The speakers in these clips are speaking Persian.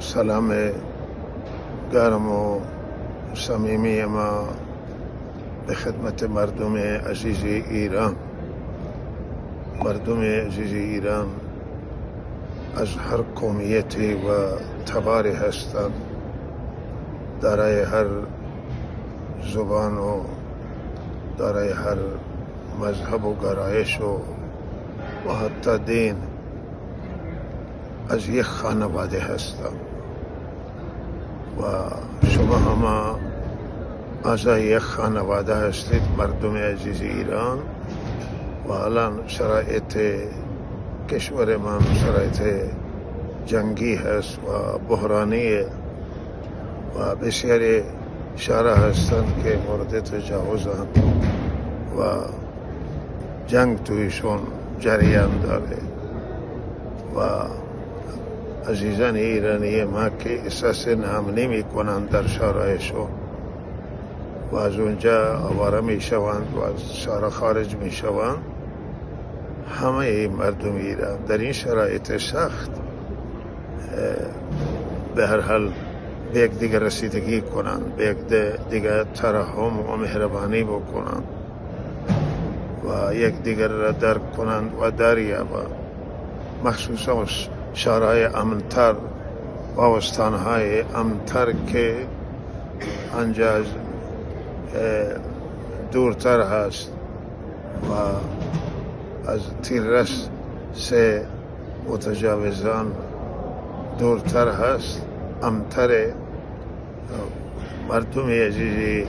سلام گرم و صمیمی ما به خدمت مردم عزیز ایران. مردم عزیز ایران از هر قومیتی و تباری هستند، دارای هر زبان و دارای هر مذهب و گرایش و حتی دین، از یک خانواده هستند و شما همه اعضای یک خانواده هستید، مردم عزیز ایران. و الان شرایط کشور من شرایط جنگی هست و بحرانی و بسیاری شهرها هستند که مورد تجاوزند و جنگ تویشون جریان داره و عزیزان ایرانی ما که احساس امن نمی کنند در شهرهایشون و از اونجا آواره می شوند و از شهر خارج می شوند. همه مردم ایران در این شرایط سخت به هر حال به یک دیگر رسیدگی کنند، به یک دیگر ترحم و مهربانی بکنند و یک دیگر را درک کنند و دریابند، مخصوصا شهرهای امنتر و استانهای امنتر که آنجا دورتر هست و از تیررس سه متجاوزان دورتر هست، امنتر. مردم عزیز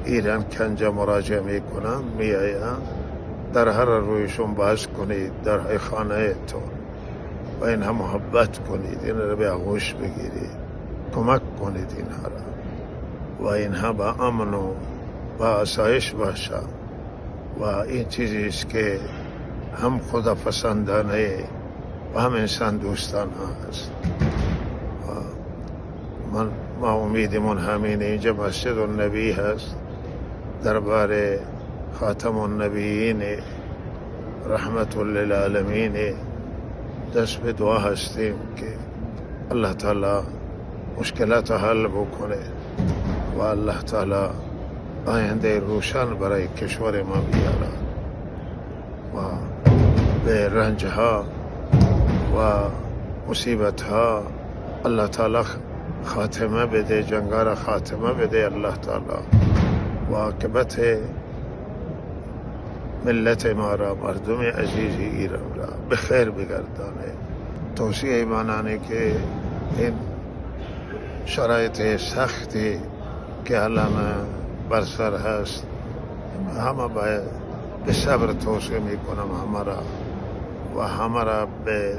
ایران که آنجا مراجعه می کنند، می آیند، در هر رویشون باز کنید، در خانه تون و اینها محبت کنید، این را به آغوش بگیرید، کمک کنید اینها را و اینها با امن و با آسایش باشند و این چیزی است که هم خدا پسندانه و هم انسان دوستانه است. ما امیدمون همینه. اینجا مسجد النبی هست، دربار خاتم النبیین رحمت للعالمین، دست به دعا هستیم که الله تعالی مشکلات حل بکنه و الله تعالی آینده روشن برای کشور ما بیارد و به رنجها و مصیبتها الله تعالی خاتمه بده، جنگار خاتمه بده الله تعالی و عاقبت ملت ما را، مردم عزیز ایران را به خیر بگردانه. توصیه منانه که این شرایط سختی که الان بر سر هست، همه باید به صبر توصیه میکنم همه را و همه را به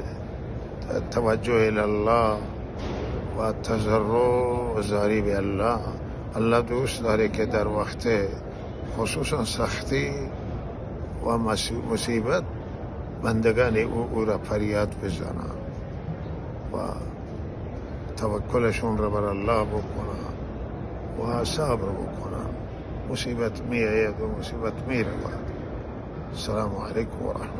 توجه الله و تضرع و زاری به الله. الله دوست داره که در وقت خصوصا سختی و مصیبت بندگان او را فریاد بزنند و توکلشون را بر الله بکنند و صبر بکنند. مصیبت می آید و مصیبت می رود. السلام علیکم و رحمت